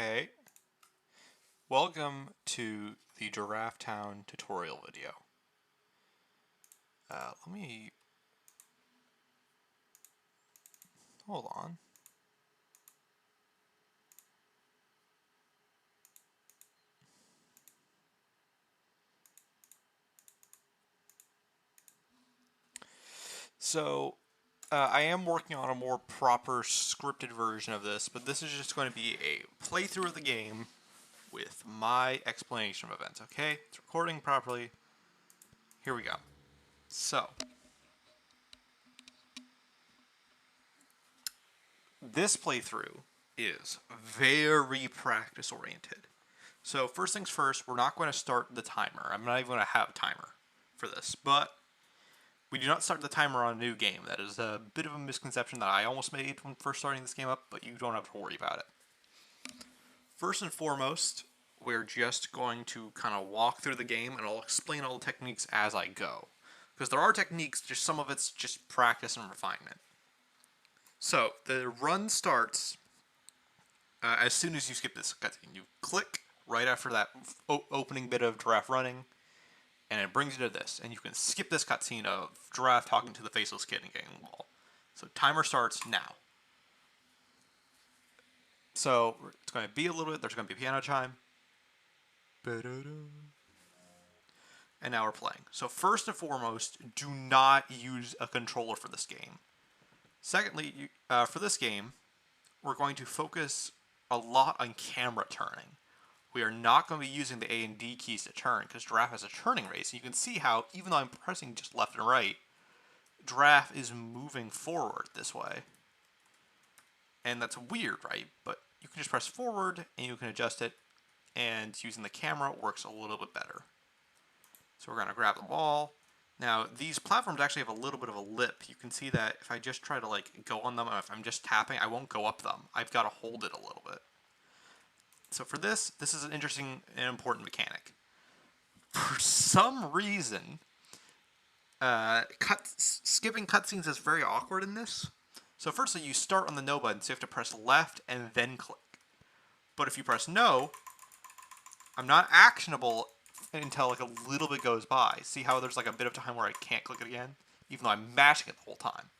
Okay, welcome to the Giraffe Town tutorial video. Let me, hold on. So, I am working on a more proper scripted version of this, but this is just going to be a playthrough of the game with my explanation of events, okay? It's recording properly. Here we go. So, this playthrough is very practice oriented. So first things first, we're not going to start the timer. I'm not even going to have a timer for this, but we do not start the timer on a new game. That is a bit of a misconception that I almost made when first starting this game up, but you don't have to worry about it. First and foremost, we're just going to kind of walk through the game and I'll explain all the techniques as I go. Because there are techniques, just some of it's just practice and refinement. So, the run starts as soon as you skip this cutscene. You click right after that opening bit of Giraffe running, and it brings you to this. And you can skip this cutscene of Giraffe talking to the faceless kid and getting the wall. So timer starts now. So it's going to be a little bit, there's going to be a piano chime. And now we're playing. So first and foremost, do not use a controller for this game. Secondly, for this game, we're going to focus a lot on camera turning. We are not going to be using the A and D keys to turn because Giraffe has a turning rate. So you can see how, even though I'm pressing just left and right, Giraffe is moving forward this way. And that's weird, right? But you can just press forward and you can adjust it, and using the camera works a little bit better. So we're going to grab the ball. Now, these platforms actually have a little bit of a lip. You can see that if I just try to go on them, if I'm just tapping, I won't go up them. I've got to hold it a little bit. So for this is an interesting and important mechanic. For some reason, skipping cutscenes is very awkward in this. So firstly, you start on the no button, so you have to press left and then click. But if you press no, I'm not actionable until a little bit goes by. See how there's a bit of time where I can't click it again? Even though I'm mashing it the whole time.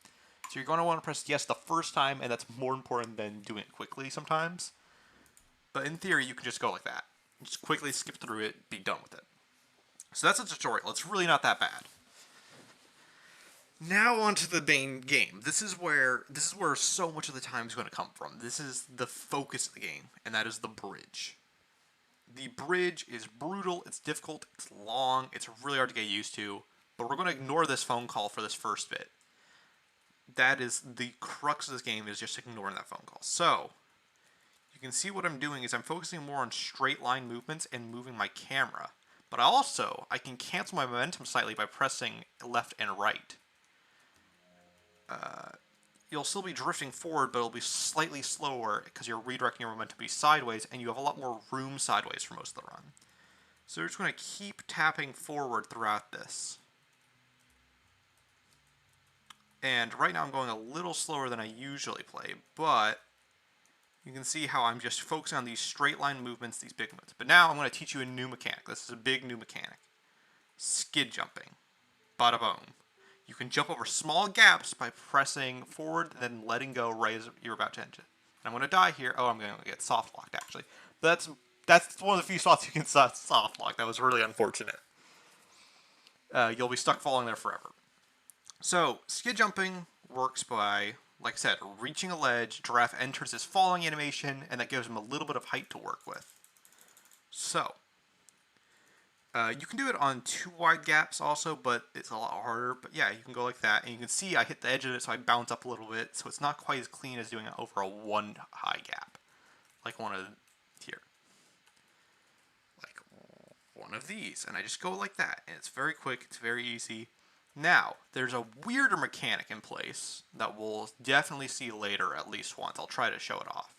So you're going to want to press yes the first time, and that's more important than doing it quickly sometimes. But in theory, you can just go like that. Just quickly skip through it, be done with it. So that's a tutorial. It's really not that bad. Now on to the main game. This is where so much of the time is going to come from. This is the focus of the game, and that is the bridge. The bridge is brutal, it's difficult, it's long, it's really hard to get used to, but we're going to ignore this phone call for this first bit. That is the crux of this game, is just ignoring that phone call. So, you can see what I'm doing is I'm focusing more on straight line movements and moving my camera. But also, I can cancel my momentum slightly by pressing left and right. You'll still be drifting forward, but it'll be slightly slower because you're redirecting your momentum to be sideways, and you have a lot more room sideways for most of the run. So we're just going to keep tapping forward throughout this. And right now I'm going a little slower than I usually play, but you can see how I'm just focusing on these straight line movements, these big movements. But now I'm going to teach you a new mechanic. This is a big new mechanic. Skid jumping. Bada boom. You can jump over small gaps by pressing forward, then letting go right as you're about to enter. And I'm going to die here. Oh, I'm going to get soft locked, actually. But that's one of the few spots you can soft lock. That was really unfortunate. You'll be stuck falling there forever. So, skid jumping works by, like I said, reaching a ledge. Giraffe enters his falling animation, and that gives him a little bit of height to work with. So, you can do it on 2 wide gaps also, but it's a lot harder. But yeah, you can go like that, and you can see I hit the edge of it, so I bounce up a little bit. So it's not quite as clean as doing it over a 1 high gap, like one of here, like one of these. And I just go like that, and it's very quick. It's very easy. Now, there's a weirder mechanic in place that we'll definitely see later at least once. I'll try to show it off.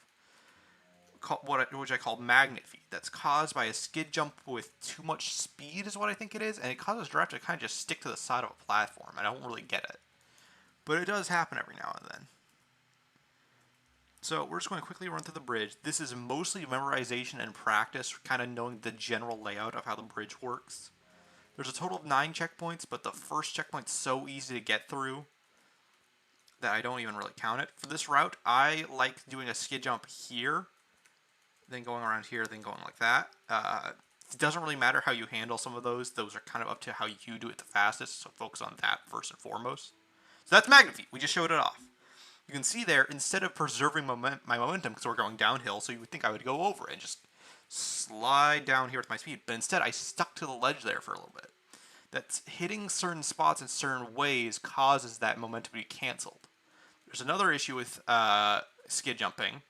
Which I call magnet feed. That's caused by a skid jump with too much speed is what I think it is, and it causes Giraffe to kind of just stick to the side of a platform. I don't really get it. But it does happen every now and then. So we're just going to quickly run through the bridge. This is mostly memorization and practice, kind of knowing the general layout of how the bridge works. There's a total of 9 checkpoints, but the first checkpoint's so easy to get through that I don't even really count it. For this route, I like doing a skid jump here, then going around here, then going like that. It doesn't really matter how you handle some of those. Those are kind of up to how you do it the fastest, so focus on that first and foremost. So that's Magnet Feet. We just showed it off. You can see there, instead of preserving my momentum, because we're going downhill, so you would think I would go over it and just slide down here with my speed, but instead I stuck to the ledge there for a little bit. That's hitting certain spots in certain ways causes that momentum to be canceled. There's another issue with skid jumping,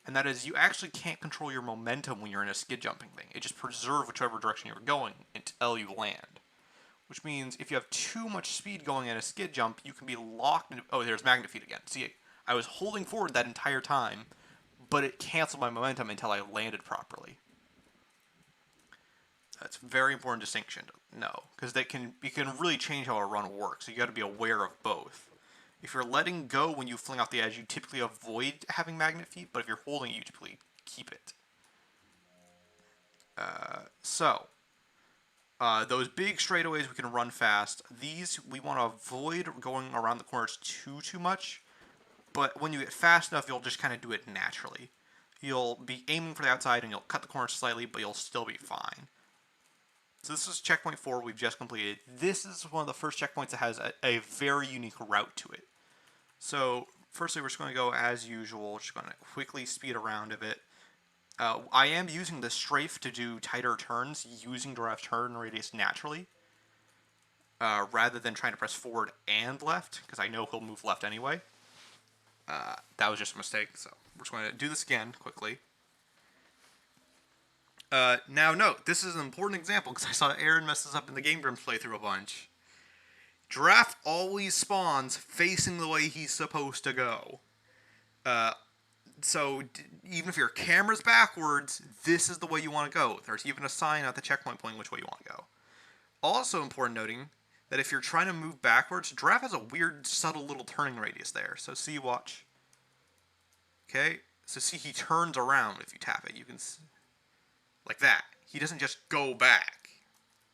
and that is you actually can't control your momentum when you're in a skid jumping thing. It just preserves whichever direction you're going until you land. Which means if you have too much speed going in a skid jump, you can be locked into... Oh, there's Magnet Feet again. See, I was holding forward that entire time, but it canceled my momentum until I landed properly. That's a very important distinction to know, because it can really change how a run works. So you got to be aware of both. If you're letting go when you fling off the edge, you typically avoid having Magnet Feet, but if you're holding it, you typically keep it. Those big straightaways we can run fast. These we want to avoid going around the corners too much. But when you get fast enough, you'll just kind of do it naturally. You'll be aiming for the outside and you'll cut the corners slightly, but you'll still be fine. So this is checkpoint 4 we've just completed. This is one of the first checkpoints that has a very unique route to it. So firstly, we're just going to go as usual. Just going to quickly speed around a bit. I am using the strafe to do tighter turns, using Giraffe's turn radius naturally, rather than trying to press forward and left, because I know he'll move left anyway. That was just a mistake, so we're just going to do this again quickly. Now note, this is an important example, because I saw Aaron mess this up in the Game Grumps playthrough a bunch. Giraffe always spawns facing the way he's supposed to go. So even if your camera's backwards, this is the way you want to go. There's even a sign at the checkpoint pointing which way you want to go. Also important noting that if you're trying to move backwards, Giraffe has a weird, subtle little turning radius there. So see, watch. Okay, so see he turns around if you tap it. You can see, like that. He doesn't just go back.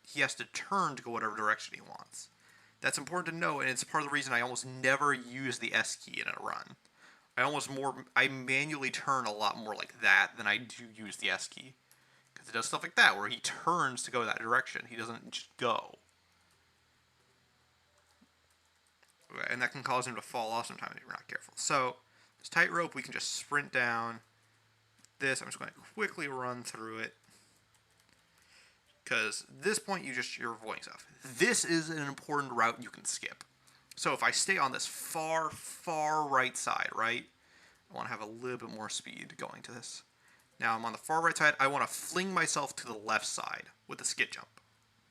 He has to turn to go whatever direction he wants. That's important to know, and it's part of the reason I almost never use the S key in a run. I manually turn a lot more like that than I do use the S key. Because it does stuff like that, where he turns to go that direction. He doesn't just go. And that can cause him to fall off sometimes if you're not careful. So, this tightrope, we can just sprint down. This, I'm just going to quickly run through it. Because this point, you're avoiding stuff. This is an important route you can skip. So if I stay on this far right side, right? I want to have a little bit more speed going to this. Now I'm on the far right side. I want to fling myself to the left side with a skid jump.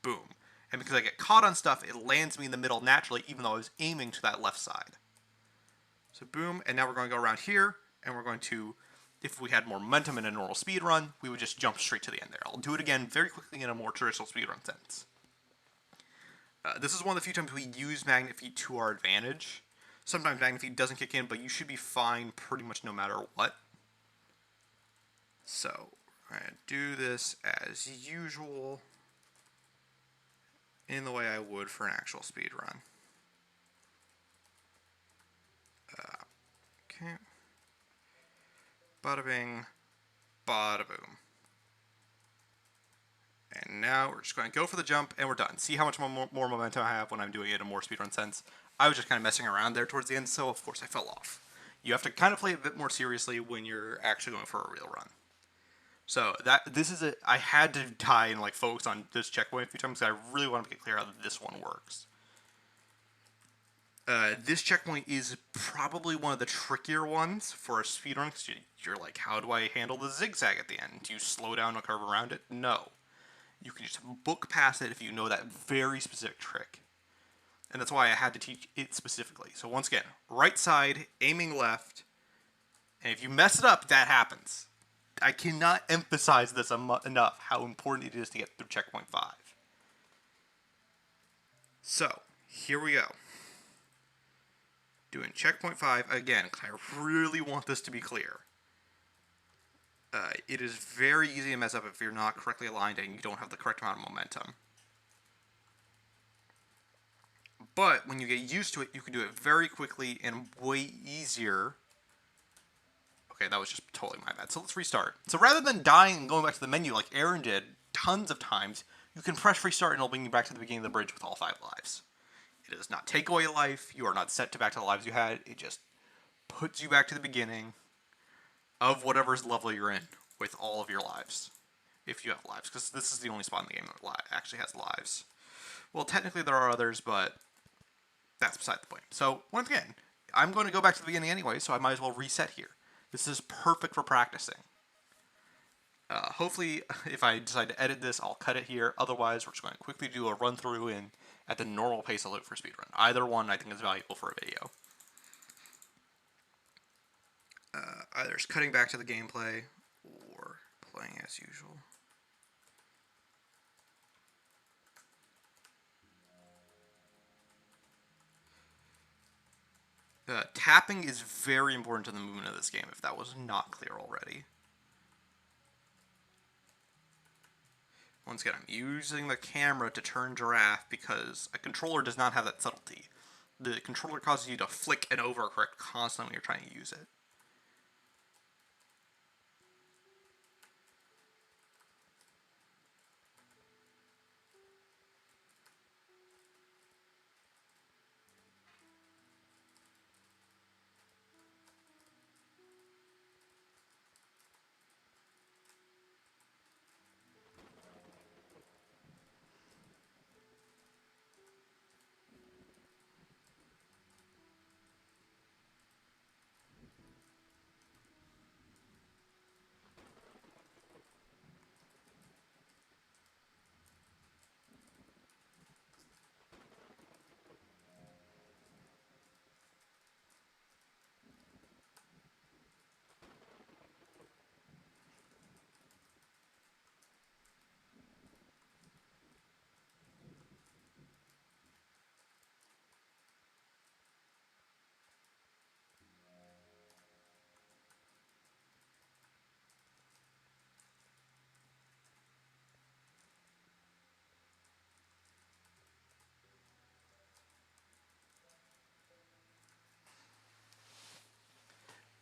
Boom. And because I get caught on stuff, it lands me in the middle naturally, even though I was aiming to that left side. So boom, and now we're going to go around here, and we're going to, if we had more momentum in a normal speed run, we would just jump straight to the end there. I'll do it again very quickly in a more traditional speedrun sense. This is one of the few times we use Magnet Feet to our advantage. Sometimes Magnet Feet doesn't kick in, but you should be fine pretty much no matter what. So, I'm going to do this as usual, in the way I would for an actual speed run. Okay. Bada bing, bada boom. And now we're just going to go for the jump, and we're done. See how much more momentum I have when I'm doing it in a more speedrun sense? I was just kind of messing around there towards the end, so of course I fell off. You have to kind of play a bit more seriously when you're actually going for a real run. So I had to die and focus on this checkpoint a few times because I really want to get clear how this one works. This checkpoint is probably one of the trickier ones for a speedrun, because you're like, how do I handle the zigzag at the end? Do you slow down and curve around it? No. You can just book past it if you know that very specific trick. And that's why I had to teach it specifically. So once again, right side, aiming left, and if you mess it up, that happens. I cannot emphasize this enough, how important it is to get through checkpoint 5. So, here we go. Doing checkpoint 5 again, because I really want this to be clear. It is very easy to mess up if you're not correctly aligned and you don't have the correct amount of momentum. But when you get used to it, you can do it very quickly and way easier. Okay, that was just totally my bad. So let's restart. So rather than dying and going back to the menu like Aaron did tons of times, you can press restart and it'll bring you back to the beginning of the bridge with all 5 lives. It does not take away life. You are not set to back to the lives you had. It just puts you back to the beginning of whatever's level you're in with all of your lives. If you have lives, because this is the only spot in the game that actually has lives. Well, technically there are others, but that's beside the point. So, once again, I'm going to go back to the beginning anyway, so I might as well reset here. This is perfect for practicing. Hopefully, if I decide to edit this, I'll cut it here. Otherwise, we're just going to quickly do a run through in at the normal pace of loop for speedrun. Either one I think is valuable for a video. Either it's cutting back to the gameplay or playing as usual. Tapping is very important to the movement of this game, if that was not clear already. Once again, I'm using the camera to turn Giraffe because a controller does not have that subtlety. The controller causes you to flick and overcorrect constantly when you're trying to use it.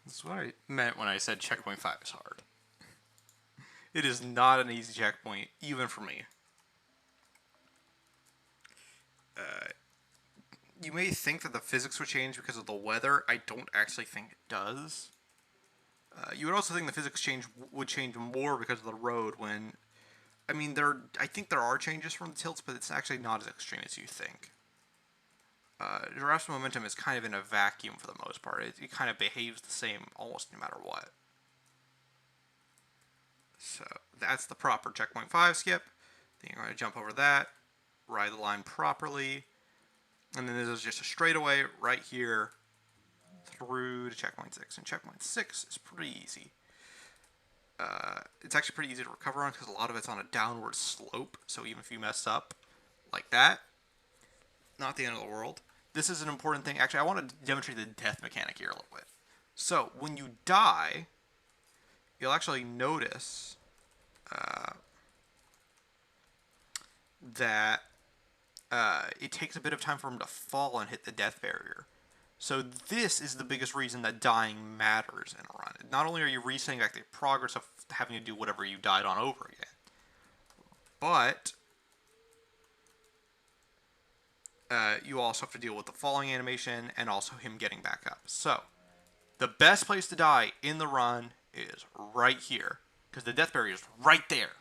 That's what I meant when I said checkpoint 5 is hard. It is not an easy checkpoint, even for me. You may think that the physics would change because of the weather. I don't actually think it does. You would also think the physics would change more because of the road when... I mean, I think there are changes from the tilts, but it's actually not as extreme as you think. Giraffe's momentum is kind of in a vacuum for the most part. It kind of behaves the same almost no matter what. So that's the proper checkpoint 5 skip. Then you're going to jump over that, ride the line properly, and then this is just a straightaway right here through to checkpoint 6. And checkpoint 6 is pretty easy. It's actually pretty easy to recover on because a lot of it's on a downward slope. So even if you mess up like that, not the end of the world. This is an important thing. Actually, I want to demonstrate the death mechanic here a little bit. So when you die, you'll actually notice that it takes a bit of time for him to fall and hit the death barrier. So this is the biggest reason that dying matters in a run. Not only are you resetting back the progress of having to do whatever you died on over again, but you also have to deal with the falling animation and also him getting back up. So the best place to die in the run is right here because the death barrier is right there,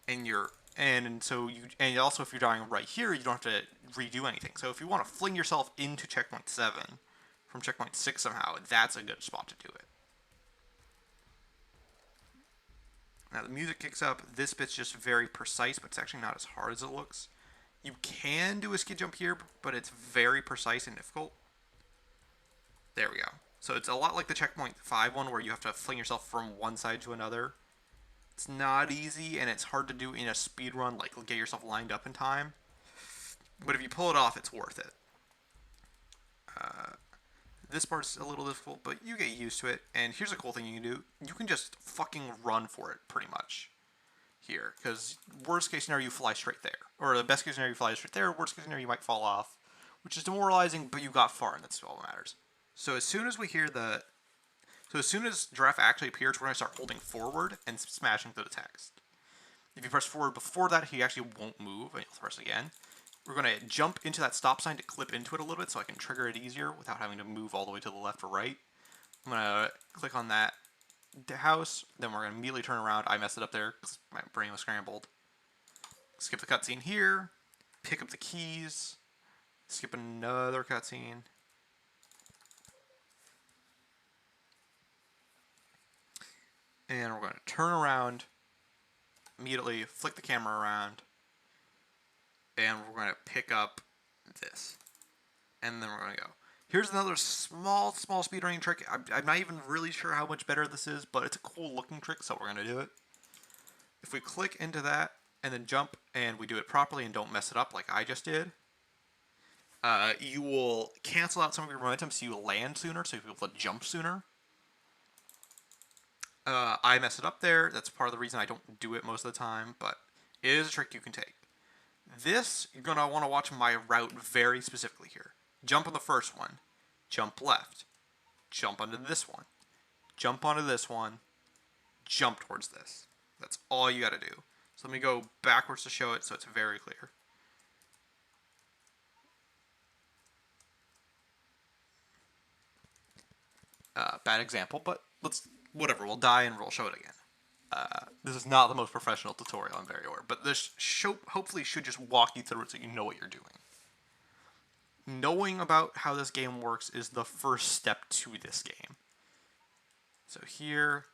and also if you're dying right here, you don't have to redo anything. So if you want to fling yourself into checkpoint 7 from checkpoint 6 somehow, that's a good spot to do it. Now the music kicks up. This bit's just very precise, but it's actually not as hard as it looks. You can do a skid jump here, but it's very precise and difficult. There we go. So it's a lot like the checkpoint 5 one where you have to fling yourself from one side to another. It's not easy, and it's hard to do in a speed run, like get yourself lined up in time. But if you pull it off, it's worth it. This part's a little difficult, but you get used to it. And here's a cool thing you can do. You can just fucking run for it, pretty much. Here. Because worst case scenario, you fly straight there. Or the best case scenario, you fly straight there. Worst case scenario, you might fall off. Which is demoralizing, but you got far, and that's all that matters. So as soon as we hear the... So as soon as Giraffe actually appears, we're going to start holding forward and smashing through the text. If you press forward before that, he actually won't move, and you'll press again. We're going to jump into that stop sign to clip into it a little bit so I can trigger it easier without having to move all the way to the left or right. I'm going to click on that house, then we're going to immediately turn around. I messed it up there because my brain was scrambled. Skip the cutscene here, pick up the keys, skip another cutscene. And we're going to turn around, immediately flick the camera around, and we're going to pick up this. And then we're going to go. Here's another small speedrunning trick. I'm not even really sure how much better this is, but it's a cool looking trick, so we're going to do it. If we click into that and then jump, and we do it properly and don't mess it up like I just did, you will cancel out some of your momentum so you land sooner, so you'll be able to jump sooner. I messed it up there. That's part of the reason I don't do it most of the time, but it is a trick you can take. This, you're going to want to watch my route very specifically here. Jump on the first one. Jump left. Jump onto this one. Jump onto this one. Jump towards this. That's all you got to do. So let me go backwards to show it so it's very clear. Bad example, but whatever, we'll die and we'll show it again. This is not the most professional tutorial, I'm very aware, but this hopefully should just walk you through it so you know what you're doing. Knowing about how this game works is the first step to this game. So here,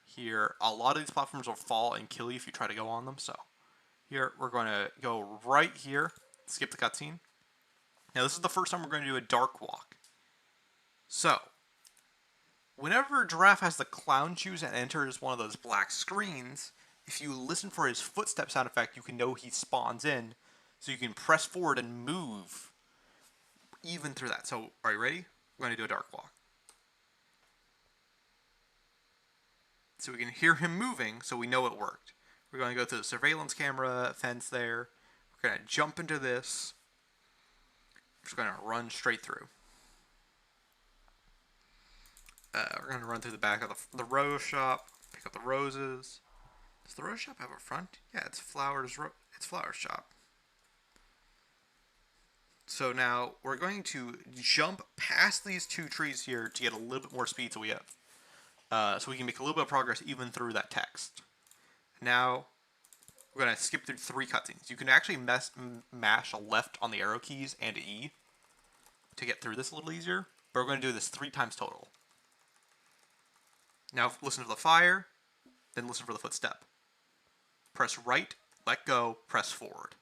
a lot of these platforms will fall and kill you if you try to go on them, so here, we're going to go right here, skip the cutscene. Now this is the first time we're going to do a dark walk. So, whenever Giraffe has the clown shoes and enters one of those black screens, if you listen for his footstep sound effect, you can know he spawns in, so you can press forward and move even through that. So, are you ready? We're going to do a dark walk. So we can hear him moving, so we know it worked. We're going to go through the surveillance camera fence there. We're going to jump into this. We're just going to run straight through. We're going to run through the back of the rose shop, pick up the roses. Does the rose shop have a front? Yeah, it's Flowers shop. So now we're going to jump past these two trees here to get a little bit more speed so we can make a little bit of progress even through that text. Now we're going to skip through 3 cutscenes. You can actually mash left on the arrow keys and E to get through this a little easier, but we're going to do this 3 times total. Now listen to the fire, then listen for the footstep. Press right, let go, press forward.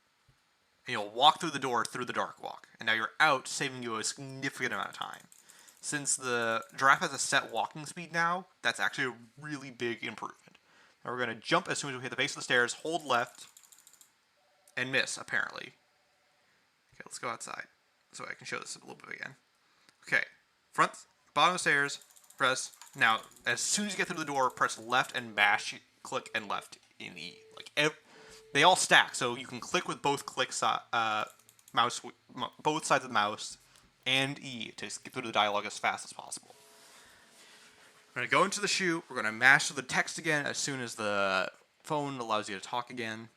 And you'll walk through the door through the dark walk. And now you're out, saving you a significant amount of time. Since the Giraffe has a set walking speed now, that's actually a really big improvement. Now we're going to jump as soon as we hit the base of the stairs, hold left, and miss, apparently. Okay, let's go outside so I can show this a little bit again. Okay, bottom of the stairs, press. Now, as soon as you get through the door, press left and mash, click and left in E. They all stack, so you can click with both both sides of the mouse and E to skip through the dialogue as fast as possible. We're going to go into the shoot. We're going to mash the text again as soon as the phone allows you to talk again.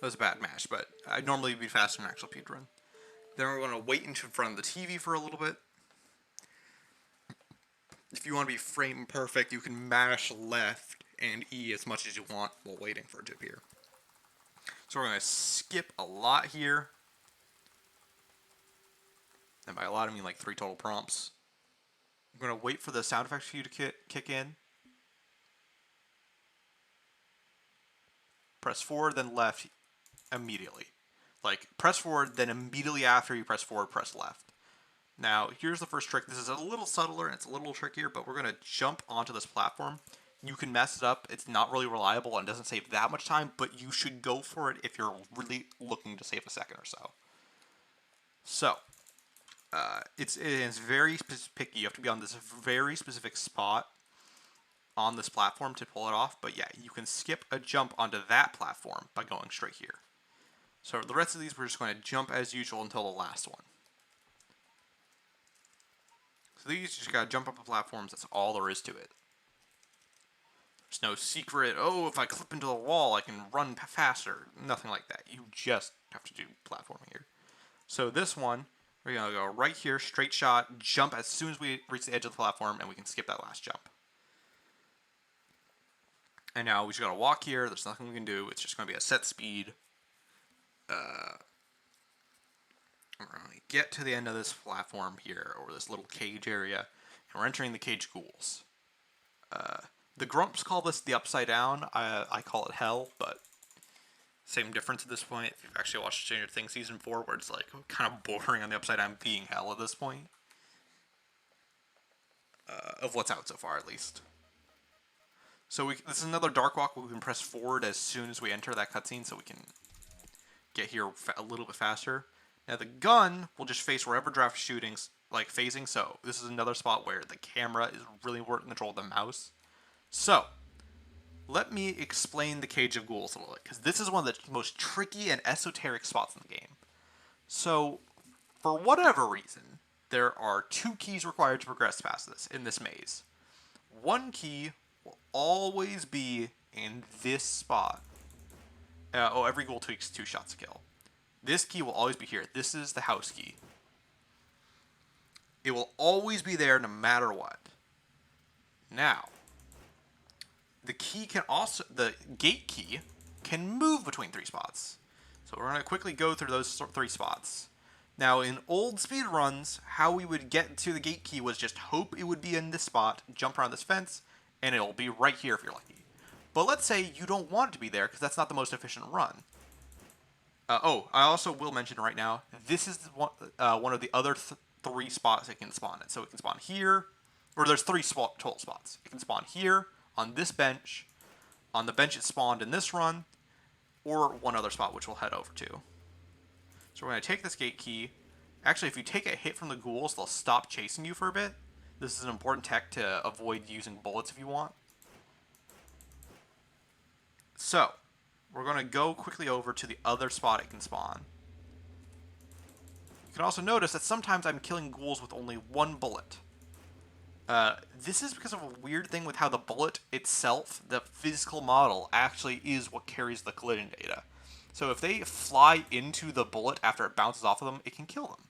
That was a bad mash, but I'd normally be faster than an actual speedrun. Then we're going to wait in front of the TV for a little bit. If you want to be frame perfect, you can mash left and E as much as you want while waiting for it to appear. So we're going to skip a lot here. And by a lot, I mean like 3 total prompts. I'm going to wait for the sound effects for you to kick in. Press forward, then left immediately. Like, press forward, then immediately after you press forward, press left. Now, here's the first trick. This is a little subtler and it's a little trickier, but we're going to jump onto this platform. you can mess it up. It's not really reliable and doesn't save that much time, but you should go for it if you're really looking to save a second or so. So, it's very picky. You have to be on this very specific spot on this platform to pull it off. But yeah, you can skip a jump onto that platform by going straight here. So the rest of these, we're just going to jump as usual until the last one. So these, you just gotta jump up the platforms. That's all there is to it. There's no secret, oh, if I clip into the wall, I can run faster. Nothing like that. You just have to do platforming here. So this one, we're going to go right here, straight shot, jump as soon as we reach the edge of the platform, and we can skip that last jump. And now we just got to walk here. There's nothing we can do. It's just going to be a set speed. We're going to get to the end of this platform here, or this little cage area, and we're entering the cage ghouls. The Grumps call this the Upside Down. I call it Hell, but same difference at this point. If you've actually watched Stranger Things Season 4, where it's like kind of bordering on the Upside Down being Hell at this point. Of what's out so far, at least. So this is another Dark Walk where we can press forward as soon as we enter that cutscene, so we can get here a little bit faster. Now the gun will just face wherever Giraffe is shooting, like phasing, so this is another spot where the camera is really important to control the mouse. So, let me explain the Cage of Ghouls a little bit, because this is one of the most tricky and esoteric spots in the game. So, for whatever reason, there are 2 keys required to progress past this, in this maze. One key will always be in this spot. Every ghoul takes 2 shots to kill. This key will always be here. This is the house key. It will always be there no matter what. Now, the gate key can move between 3 spots. So we're going to quickly go through those 3 spots. Now, in old speedruns, how we would get to the gate key was just hope it would be in this spot, jump around this fence, and it'll be right here if you're lucky. But let's say you don't want it to be there, because that's not the most efficient run. I also will mention right now, this is one of the other 3 spots it can spawn in. So it can spawn here, or there's 3 total spots. It can spawn here, on this bench, on the bench it spawned in this run, or one other spot which we'll head over to. So we're going to take this gate key. Actually, if you take a hit from the ghouls, they'll stop chasing you for a bit. This is an important tech to avoid using bullets if you want. So, we're going to go quickly over to the other spot it can spawn. You can also notice that sometimes I'm killing ghouls with only 1 bullet. This is because of a weird thing with how the bullet itself, the physical model, actually is what carries the collision data. So if they fly into the bullet after it bounces off of them, it can kill them.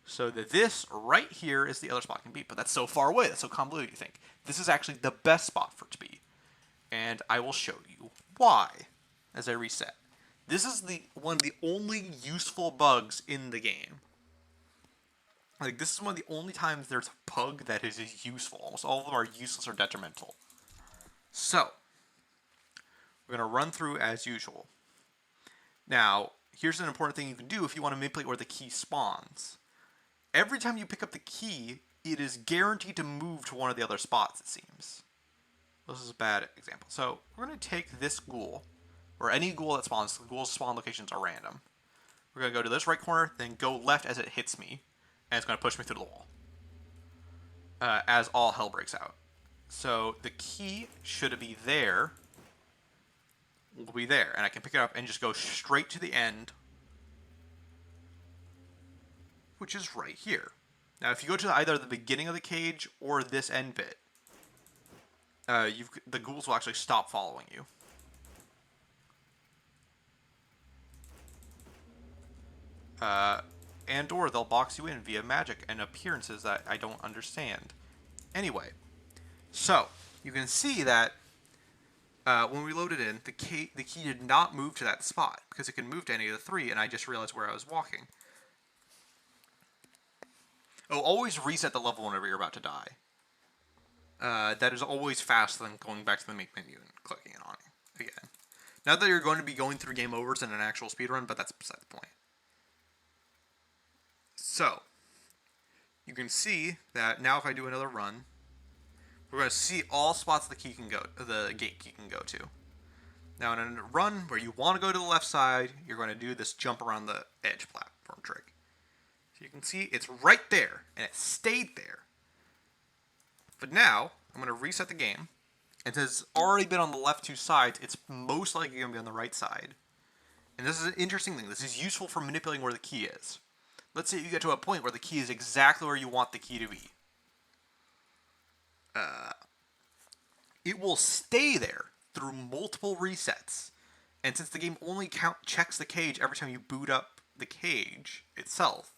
So this right here is the other spot it can be, but that's so far away, that's so convoluted you think. This is actually the best spot for it to be. And I will show you why as I reset. This is one of the only useful bugs in the game. Like, this is one of the only times there's a bug that is useful. Almost all of them are useless or detrimental. So, we're going to run through as usual. Now, here's an important thing you can do if you want to manipulate where the key spawns. Every time you pick up the key, it is guaranteed to move to one of the other spots, it seems. This is a bad example. So, we're going to take this ghoul, or any ghoul that spawns. The ghoul's spawn locations are random. We're going to go to this right corner, then go left as it hits me, and it's going to push me through the wall. As all hell breaks out. So, the key, should it be there, will be there, and I can pick it up and just go straight to the end, which is right here. Now, if you go to either the beginning of the cage or this end bit, the ghouls will actually stop following you. And/or they'll box you in via magic and appearances that I don't understand. Anyway, so you can see that when we loaded in, the key did not move to that spot because it can move to any of the 3, and I just realized where I was walking. Oh, always reset the level whenever you're about to die. That is always faster than going back to the main menu and clicking it on again. Not that you're going to be going through game overs in an actual speedrun, but that's beside the point. So, you can see that now if I do another run, we're going to see all spots the gate key can go to. Now, in a run where you want to go to the left side, you're going to do this jump around the edge platform trick. So you can see it's right there, and it stayed there. But now, I'm going to reset the game. And since it's already been on the left two sides, it's most likely going to be on the right side. And this is an interesting thing. This is useful for manipulating where the key is. Let's say you get to a point where the key is exactly where you want the key to be. It will stay there through multiple resets. And since the game only checks the cage every time you boot up the cage itself,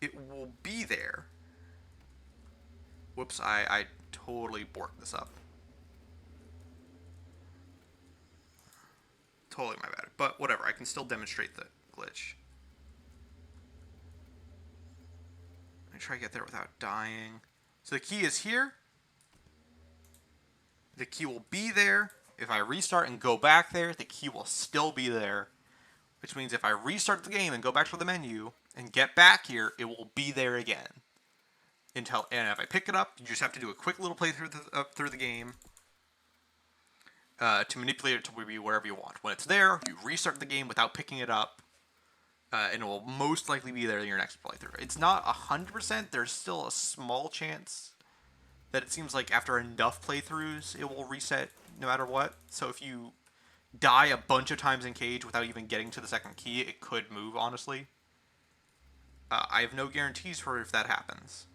it will be there. Whoops, I totally borked this up. Totally my bad. But whatever, I can still demonstrate the glitch. Let me try to get there without dying. So the key is here. The key will be there. If I restart and go back there, the key will still be there. Which means if I restart the game and go back to the menu and get back here, it will be there again. And if I pick it up, you just have to do a quick little playthrough through the game to manipulate it to be wherever you want. When it's there, you restart the game without picking it up, and it will most likely be there in your next playthrough. It's not 100%. There's still a small chance that it seems like after enough playthroughs, it will reset no matter what. So if you die a bunch of times in cage without even getting to the second key, it could move, honestly. I have no guarantees for if that happens.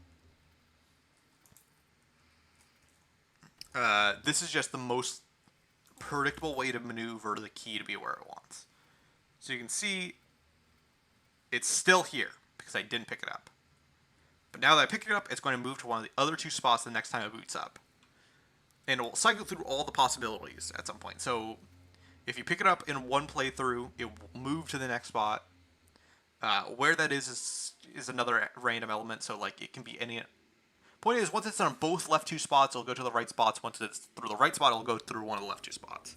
This is just the most predictable way to maneuver the key to be where it wants. So you can see it's still here because I didn't pick it up. But now that I pick it up, it's going to move to one of the other two spots the next time it boots up. And it will cycle through all the possibilities at some point. So if you pick it up in one playthrough, it will move to the next spot. Where that is another random element, so like it can be any. Point is, once it's on both left two spots, it'll go to the right spots. Once it's through the right spot, it'll go through one of the left two spots.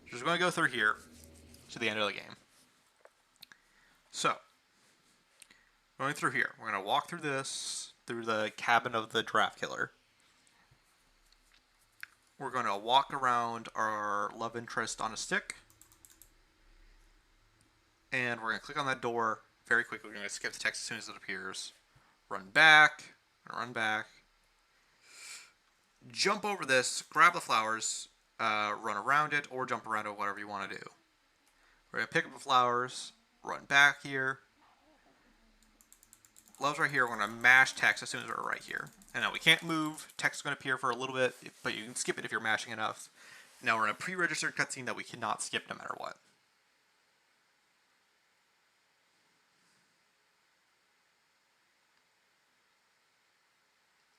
So just going to go through here to the end of the game. So, going through here, we're going to walk through this, through the cabin of the giraffe killer. We're going to walk around our love interest on a stick. And we're going to click on that door very quickly. We're going to skip the text as soon as it appears. Run back. Jump over this, grab the flowers, run around it, or jump around it, whatever you want to do. We're going to pick up the flowers, run back here. Love's right here. We're going to mash text as soon as we're right here. And now we can't move. Text is going to appear for a little bit, but you can skip it if you're mashing enough. Now we're in a pre-registered cutscene that we cannot skip no matter what.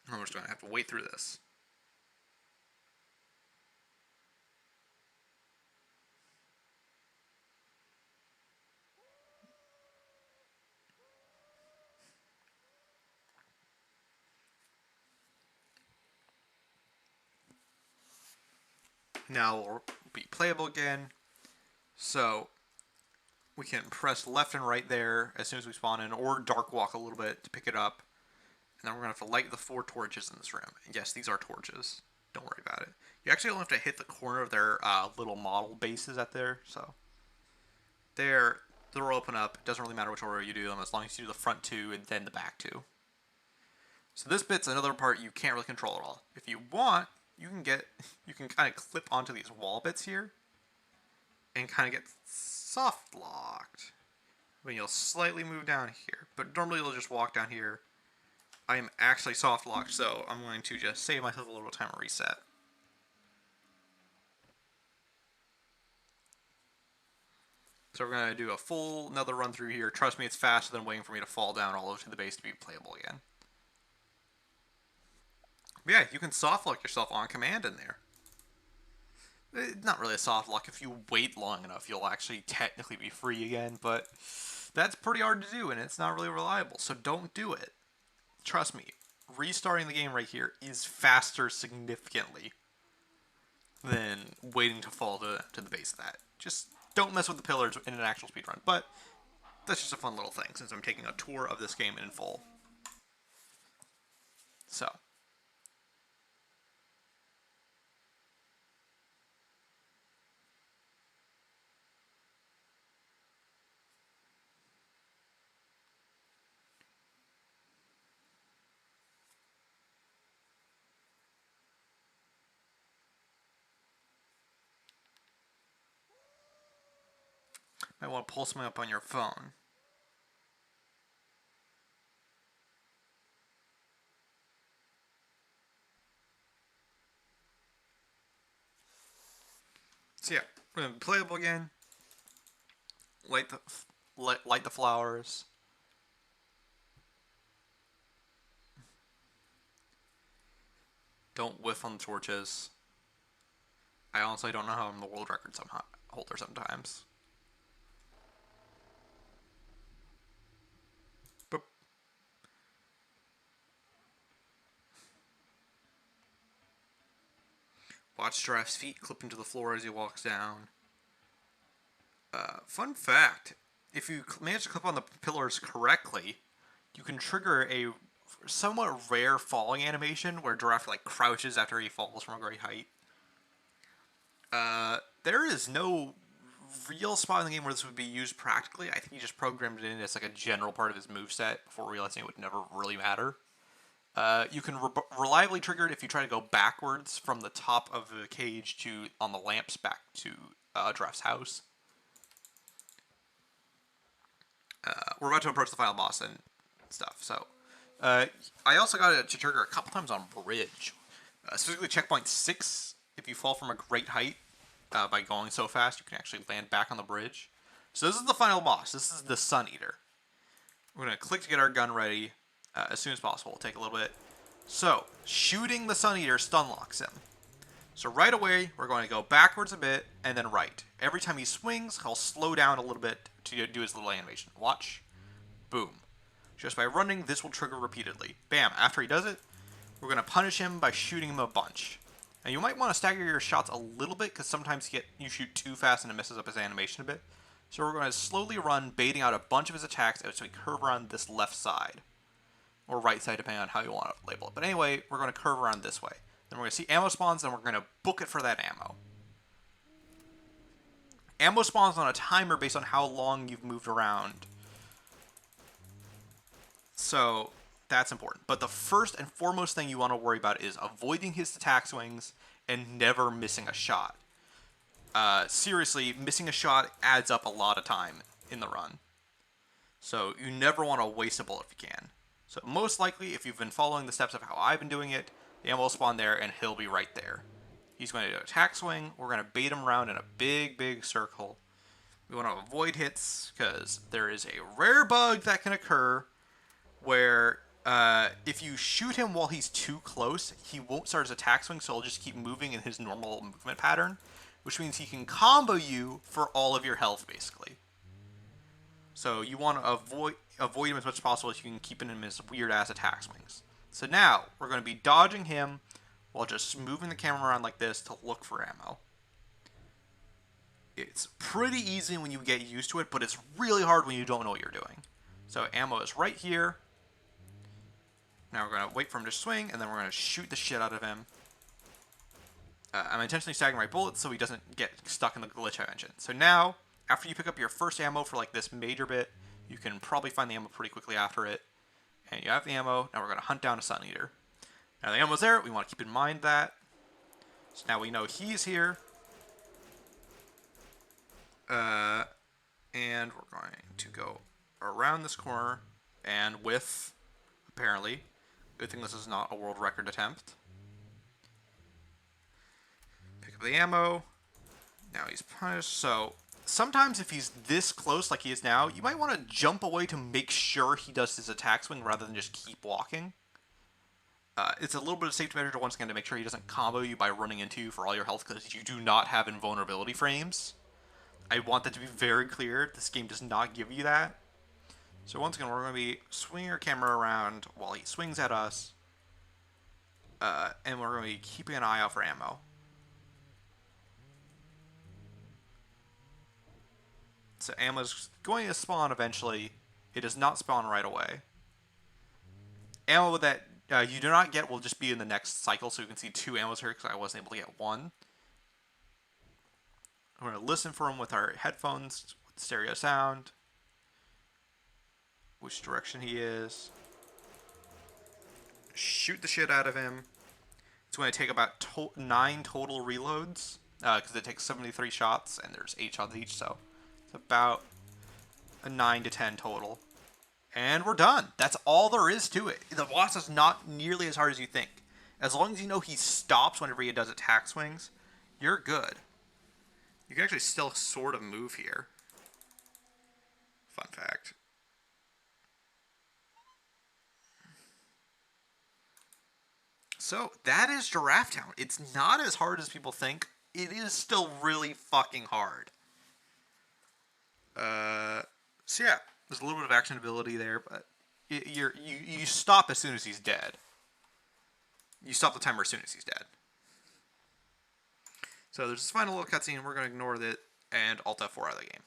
And we're just going to have to wait through this. Now we'll be playable again. So we can press left and right there as soon as we spawn in, or dark walk a little bit to pick it up. And then we're going to have to light the 4 torches in this room. And yes, these are torches. Don't worry about it. You actually only have to hit the corner of their little model bases at there. So there, they'll open up. It doesn't really matter which order you do them, as long as you do the front 2 and then the back 2. So this bit's another part you can't really control at all. If you want, you can kind of clip onto these wall bits here and kind of get soft locked. When you'll slightly move down here, but normally you'll just walk down here. I am actually soft locked, so I'm going to just save myself a little time and reset. So we're going to do a full another run through here. Trust me, it's faster than waiting for me to fall down all over to the base to be playable again. But yeah, you can soft lock yourself on command in there. Not really a soft lock. If you wait long enough, you'll actually technically be free again, but that's pretty hard to do, and it's not really reliable, so don't do it. Trust me, restarting the game right here is faster significantly than waiting to fall to the base of that. Just don't mess with the pillars in an actual speedrun, but that's just a fun little thing since I'm taking a tour of this game in full. So, Might want to pull something up on your phone. So yeah, we're gonna be playable again. Light the light the flowers. Don't whiff on the torches. I honestly don't know how I'm the world record holder sometimes. But watch Giraffe's feet clip into the floor as he walks down. Fun fact: if you manage to clip on the pillars correctly, you can trigger a somewhat rare falling animation where Giraffe like crouches after he falls from a great height. There is no real spot in the game where this would be used practically. I think he just programmed it in as like a general part of his moveset before realizing it would never really matter. You can reliably trigger it if you try to go backwards from the top of the cage to on the lamps back to Giraffe's house. We're about to approach the final boss and stuff. So, I also got it to trigger a couple times on bridge, specifically checkpoint 6. If you fall from a great height by going so fast, you can actually land back on the bridge. So this is the final boss. This is the Sun Eater. We're gonna click to get our gun ready as soon as possible. It'll take a little bit. So shooting the Sun Eater stun locks him. So right away, we're going to go backwards a bit and then right. Every time he swings, he'll slow down a little bit to do his little animation. Watch. Boom. Just by running, this will trigger repeatedly. Bam. After he does it, we're going to punish him by shooting him a bunch. Now, you might want to stagger your shots a little bit because sometimes you shoot too fast and it messes up his animation a bit. So we're going to slowly run, baiting out a bunch of his attacks as we curve around this left side. Or right side, depending on how you want to label it. But anyway, we're going to curve around this way. Then we're going to see ammo spawns, and we're going to book it for that ammo. Ammo spawns on a timer based on how long you've moved around. So that's important. But the first and foremost thing you want to worry about is avoiding his attack swings and never missing a shot. Seriously, missing a shot adds up a lot of time in the run. So you never want to waste a bullet if you can. So most likely, if you've been following the steps of how I've been doing it, the ammo will spawn there and he'll be right there. He's going to do an attack swing. We're going to bait him around in a big, big circle. We want to avoid hits because there is a rare bug that can occur where if you shoot him while he's too close, he won't start his attack swing, so he'll just keep moving in his normal movement pattern, which means he can combo you for all of your health, basically. So you want to avoid him as much as possible so you can keep him as weird-ass attack swings. So now, we're going to be dodging him while just moving the camera around like this to look for ammo. It's pretty easy when you get used to it, but it's really hard when you don't know what you're doing. So ammo is right here. Now we're going to wait for him to swing, and then we're going to shoot the shit out of him. I'm intentionally staggering my bullets so he doesn't get stuck in the glitch I mentioned. So now, after you pick up your first ammo for like this major bit, you can probably find the ammo pretty quickly after it. And you have the ammo. Now we're going to hunt down a Sun Eater. Now the ammo's there. We want to keep in mind that. So now we know he's here. And we're going to go around this corner and with, apparently, good thing this is not a world record attempt. Pick up the ammo. Now he's punished. So sometimes if he's this close like he is now, you might want to jump away to make sure he does his attack swing rather than just keep walking. It's a little bit of safety measure to once again to make sure he doesn't combo you by running into you for all your health because you do not have invulnerability frames. I want that to be very clear. This game does not give you that. So once again, we're going to be swinging our camera around while he swings at us. And we're going to be keeping an eye out for ammo. So ammo's going to spawn eventually. It does not spawn right away. Ammo that you do not get will just be in the next cycle, so you can see 2 ammos here because I wasn't able to get 1. I'm going to listen for him with our headphones, with stereo sound, which direction he is. Shoot the shit out of him. It's going to take about 9 total reloads, because it takes 73 shots, and there's 8 shots each, so It's about a 9 to 10 total. And we're done. That's all there is to it. The boss is not nearly as hard as you think. As long as you know he stops whenever he does attack swings, you're good. You can actually still sort of move here. Fun fact. So that is Giraffe Town. It's not as hard as people think. It is still really fucking hard. So yeah, there's a little bit of actionability there, but you stop as soon as he's dead. You stop the timer as soon as he's dead. So there's this final little cutscene. We're going to ignore that and Alt F4 out of the game.